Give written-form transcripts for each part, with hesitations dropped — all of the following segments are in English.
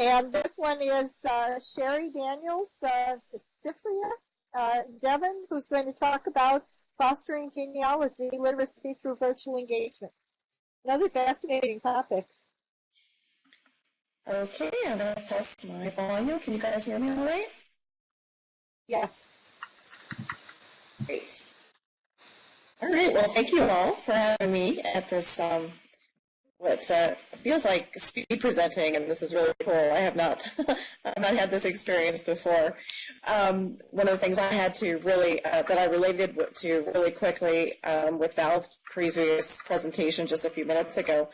And this one is Cheri Daniels, Sifriya Devin, who's going to talk about fostering genealogy literacy through virtual engagement. Another fascinating topic. Okay, I'm going to test my volume. Can you guys hear me all right? Yes. Great. All right, well, thank you all for having me at this, what feels like speed presenting, and this is really cool. I have not, I've not had this experience before. One of the things I had to really, that I related to really quickly with Val's previous presentation just a few minutes ago,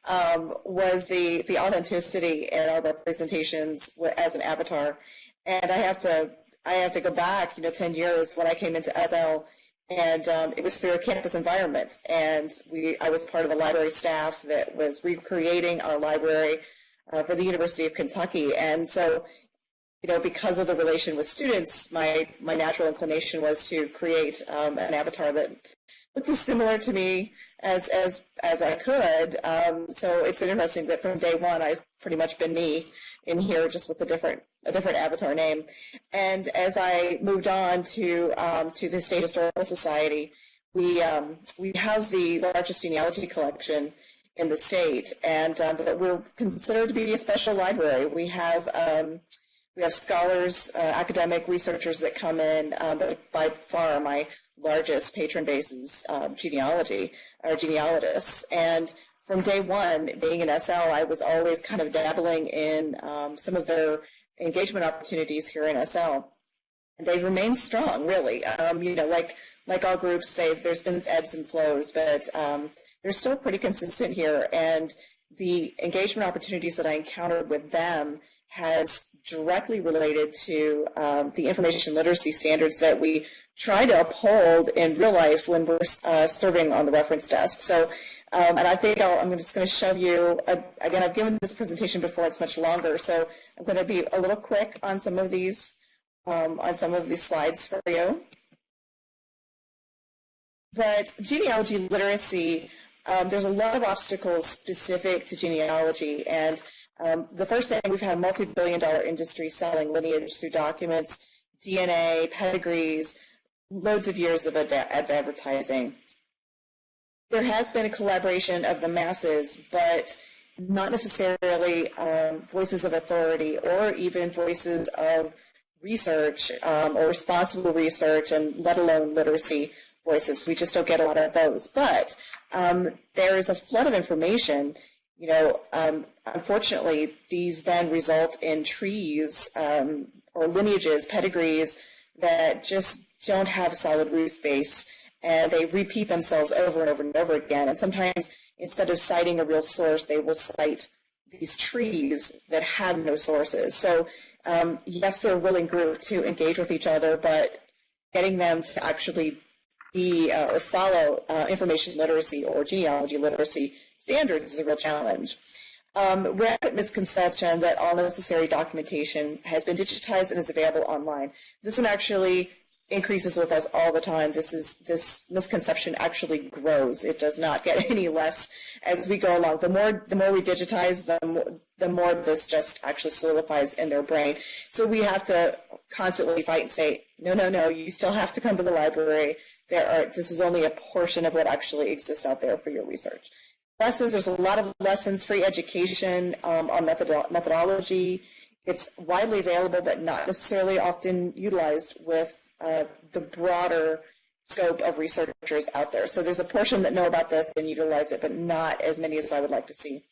was the authenticity in our representations as an avatar. And I have to go back, 10 years when I came into SL. And it was through a campus environment, and I was part of the library staff that was recreating our library for the University of Kentucky. And so, because of the relation with students, my natural inclination was to create an avatar that looked as similar to me as I could. So it's interesting that from day one, I've pretty much been me in here, just with a different avatar name. And as I moved on to the State Historical Society, we house the largest genealogy collection in the state, and but we're considered to be a special library. We have scholars, academic researchers that come in, but by far my largest patron base is genealogy, or genealogists. And from day one, being in SL, I was always kind of dabbling in some of their engagement opportunities here in SL. And they've remained strong, really. Like all groups, there's been ebbs and flows, but they're still pretty consistent here. And the engagement opportunities that I encountered with them has directly related to the information literacy standards that we try to uphold in real life when we're serving on the reference desk. So, and I think I'm just going to show you, again, I've given this presentation before, it's much longer, so I'm going to be a little quick on some of these slides for you. But genealogy literacy, there's a lot of obstacles specific to genealogy, and the first thing, we've had a multi-billion-dollar industry selling lineage through documents, DNA, pedigrees, loads of years of advertising. There has been a collaboration of the masses, but not necessarily voices of authority or even voices of research or responsible research, and let alone literacy voices. We just don't get a lot of those. But there is a flood of information. Unfortunately, these then result in trees or lineages, pedigrees that just don't have a solid root base, and they repeat themselves over and over and over again. And sometimes, instead of citing a real source, they will cite these trees that have no sources. So, yes, they're a willing group to engage with each other, but getting them to actually be or follow information literacy or genealogy literacy standards is a real challenge. Rampant misconception that all necessary documentation has been digitized and is available online. This one actually increases with us all the time. This misconception actually grows. It does not get any less as we go along. The more we digitize, the more this just actually solidifies in their brain. So we have to constantly fight and say, no, you still have to come to the library. This is only a portion of what actually exists out there for your research. Lessons, there's a lot of lessons, free education on methodology. It's widely available, but not necessarily often utilized with the broader scope of researchers out there. So there's a portion that know about this and utilize it, but not as many as I would like to see.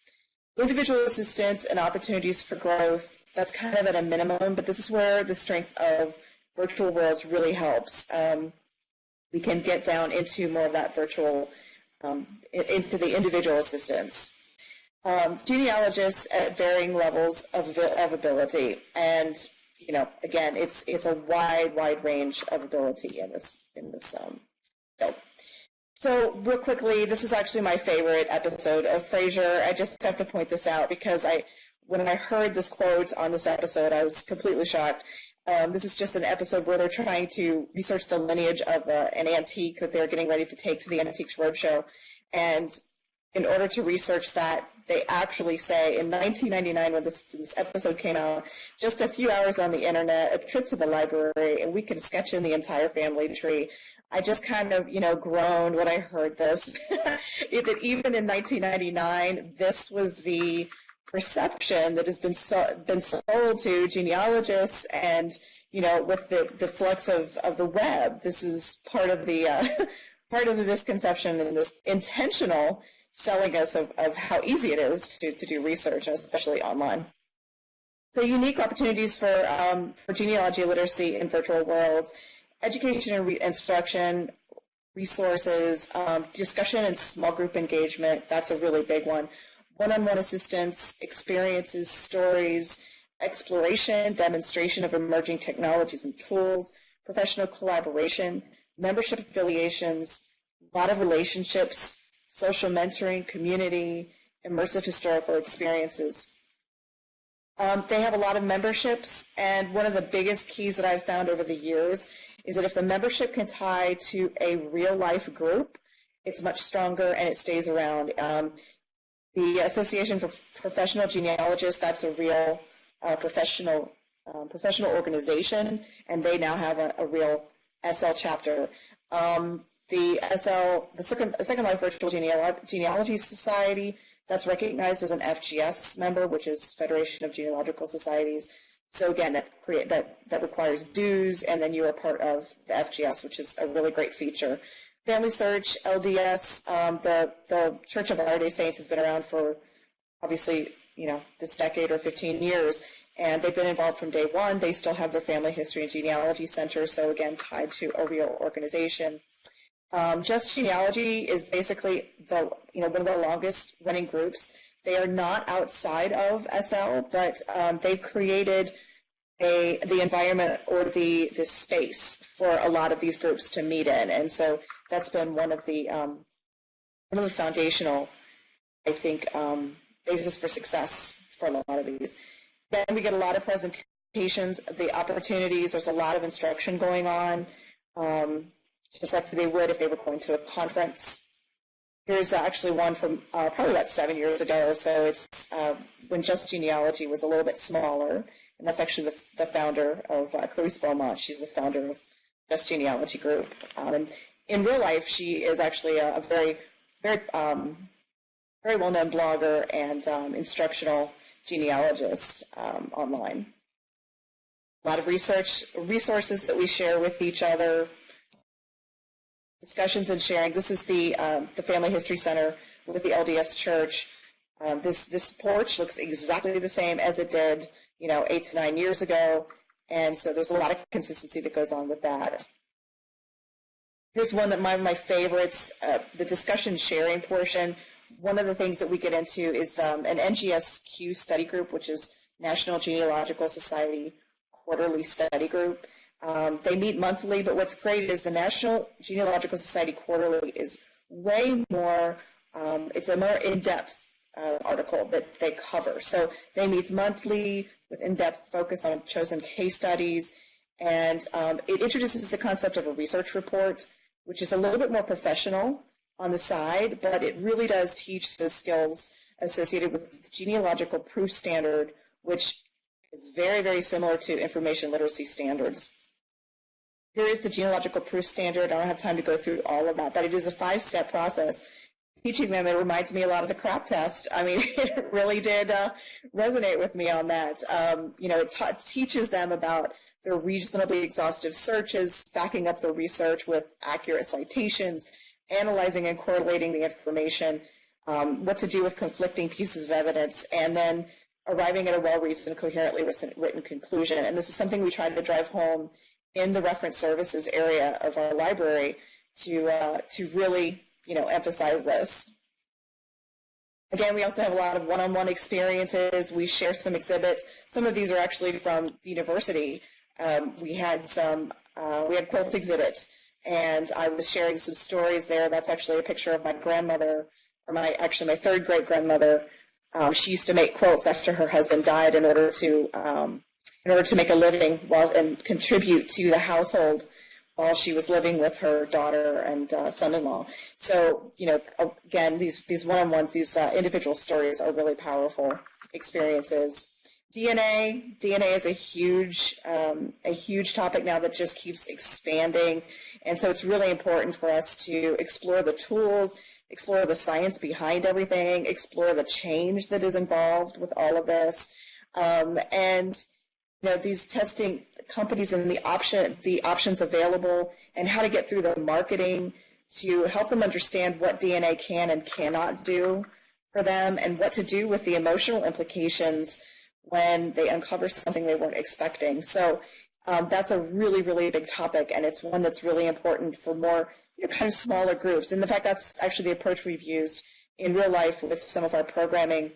Individual assistance and opportunities for growth, that's kind of at a minimum, but this is where the strength of virtual worlds really helps. We can get down into more of that virtual, into the individual assistance. Genealogists at varying levels of ability, and again, it's a wide range of ability in this field. So real quickly, this is actually my favorite episode of Frasier. I just have to point this out because when I heard this quote on this episode, I was completely shocked. This is just an episode where they're trying to research the lineage of an antique that they're getting ready to take to the Antiques Roadshow. And in order to research that, they actually say in 1999, when this episode came out, just a few hours on the internet, a trip to the library, and we could sketch in the entire family tree. I just kind of, groaned when I heard this, that even in 1999, this was the perception that has been sold to genealogists, and with the flux of the web, this is part of the part of the misconception and this intentional selling us of how easy it is to do research, especially online. So unique opportunities for genealogy literacy in virtual worlds, education and instruction, resources, discussion and small group engagement, that's a really big one. One-on-one assistance, experiences, stories, exploration, demonstration of emerging technologies and tools, professional collaboration, membership affiliations, a lot of relationships, social mentoring, community, immersive historical experiences. They have a lot of memberships, and one of the biggest keys that I've found over the years is that if the membership can tie to a real-life group, it's much stronger and it stays around. The Association for Professional Genealogists, that's a real professional organization, and they now have a real SL chapter. The Second Life Virtual Genealogy Society, that's recognized as an FGS member, which is Federation of Genealogical Societies. So again, that requires dues, and then you are part of the FGS, which is a really great feature. Family Search, LDS, the Church of Latter-day Saints has been around for, obviously, this decade or 15 years, and they've been involved from day one. They still have their Family History and Genealogy Center, so again, tied to a real organization. Just Genealogy is basically one of the longest running groups. They are not outside of SL, but they've created the environment or the space for a lot of these groups to meet in, and so that's been one of the foundational, I think, basis for success for a lot of these. Then we get a lot of presentations, the opportunities. There's a lot of instruction going on, just like they would if they were going to a conference. Here's actually one from probably about 7 years ago. So it's when Just Genealogy was a little bit smaller, and that's actually the founder of Clarice Beaumont. She's the founder of Just Genealogy Group. And in real life, she is actually a very, very, very well-known blogger and instructional genealogist online. A lot of resources that we share with each other. Discussions and sharing. This is the Family History Center with the LDS Church. This porch looks exactly the same as it did, 8 to 9 years ago, and so there's a lot of consistency that goes on with that. Here's one that my favorites, the discussion sharing portion. One of the things that we get into is an NGSQ study group, which is National Genealogical Society Quarterly Study Group. They meet monthly, but what's great is the National Genealogical Society Quarterly is way more, it's a more in-depth article that they cover. So they meet monthly with in-depth focus on chosen case studies, and it introduces the concept of a research report, which is a little bit more professional on the side, but it really does teach the skills associated with the genealogical proof standard, which is very, very similar to information literacy standards. Here is the genealogical proof standard. I don't have time to go through all of that, but it is a 5-step process. Teaching them, it reminds me a lot of the CRAP test. I mean, it really did resonate with me on that. It teaches them about their reasonably exhaustive searches, backing up the research with accurate citations, analyzing and correlating the information, what to do with conflicting pieces of evidence, and then arriving at a well-reasoned, coherently written conclusion. And this is something we try to drive home in the reference services area of our library to really, emphasize this. Again, we also have a lot of one-on-one experiences. We share some exhibits. Some of these are actually from the university. We had quilt exhibits, and I was sharing some stories there. That's actually a picture of my grandmother, or my third great grandmother. She used to make quilts after her husband died in order to make a living and contribute to the household while she was living with her daughter and son-in-law. So, again, these one-on-ones, these individual stories are really powerful experiences. DNA is a huge topic now that just keeps expanding. And so it's really important for us to explore the tools, explore the science behind everything, explore the change that is involved with all of this. And these testing companies and the options available and how to get through the marketing to help them understand what DNA can and cannot do for them and what to do with the emotional implications when they uncover something they weren't expecting. So that's a really, really big topic, and it's one that's really important for more kind of smaller groups. And in fact, that's actually the approach we've used in real life with some of our programming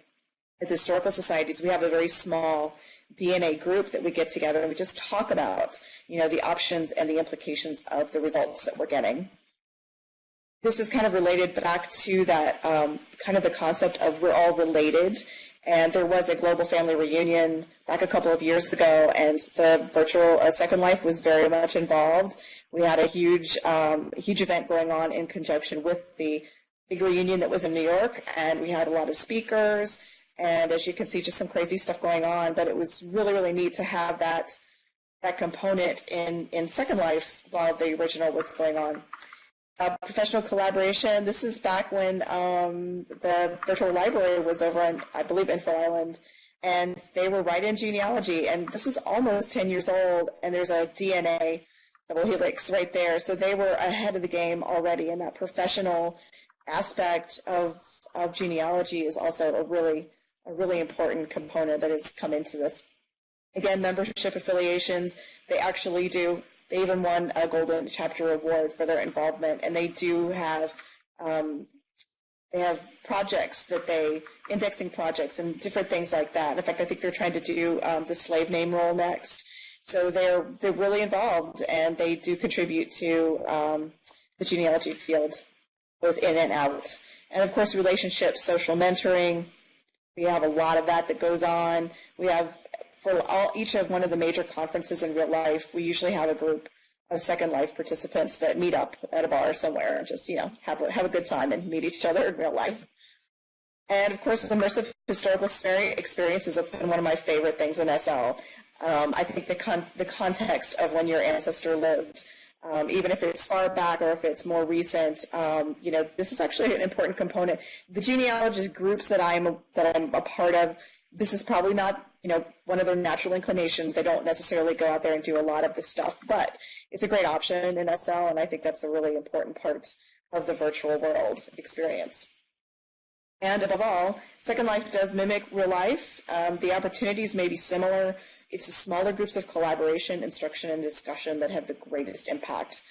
at the historical societies. We have a very small DNA group that we get together and we just talk about, the options and the implications of the results that we're getting. This is kind of related back to that kind of the concept of we're all related. And there was a global family reunion back a couple of years ago, and the virtual Second Life was very much involved. We had a huge event going on in conjunction with the big reunion that was in New York, and we had a lot of speakers, and as you can see, just some crazy stuff going on. But it was really, really neat to have that component in Second Life while the original was going on. Professional collaboration. This is back when the virtual library was over in, I believe, Info Island, and they were right in genealogy. And this is almost 10 years old, and there's a DNA double helix right there. So they were ahead of the game already, and that professional aspect of genealogy is also a really important component that has come into this. Again, membership affiliations, they actually do. They even won a Golden Chapter Award for their involvement, and they do have projects indexing projects and different things like that. In fact, I think they're trying to do the slave name roll next. So they're really involved, and they do contribute to the genealogy field, both in and out. And of course, relationships, social mentoring. We have a lot of that goes on. We have, for each of one of the major conferences in real life, we usually have a group of Second Life participants that meet up at a bar somewhere and just, have a good time and meet each other in real life. And of course, immersive historical experiences, that's been one of my favorite things in SL. I think the context of when your ancestor lived, even if it's far back or if it's more recent, this is actually an important component. The genealogist groups that I'm a part of, this is probably not, one of their natural inclinations. They don't necessarily go out there and do a lot of this stuff, but it's a great option in SL, and I think that's a really important part of the virtual world experience. And above all, Second Life does mimic real life. The opportunities may be similar. It's the smaller groups of collaboration, instruction, and discussion that have the greatest impact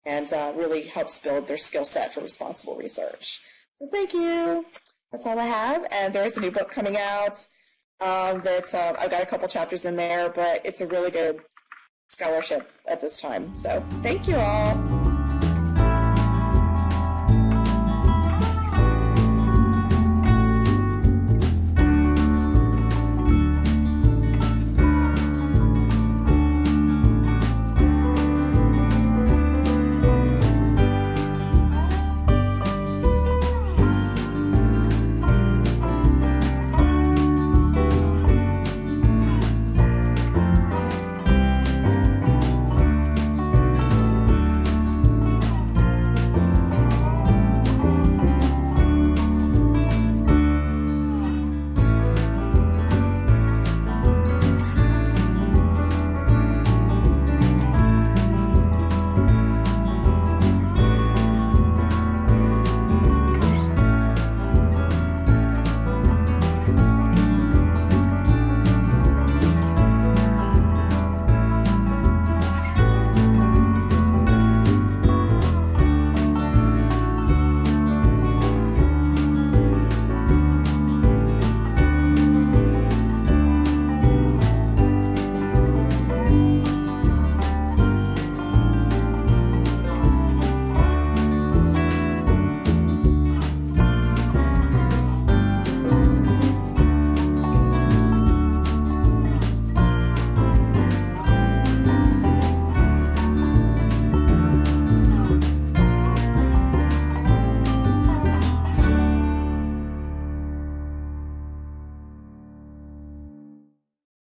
and really helps build their skill set for responsible research. So thank you. That's all I have. And there is a new book coming out. I've got a couple chapters in there, but it's a really good scholarship at this time. So thank you all.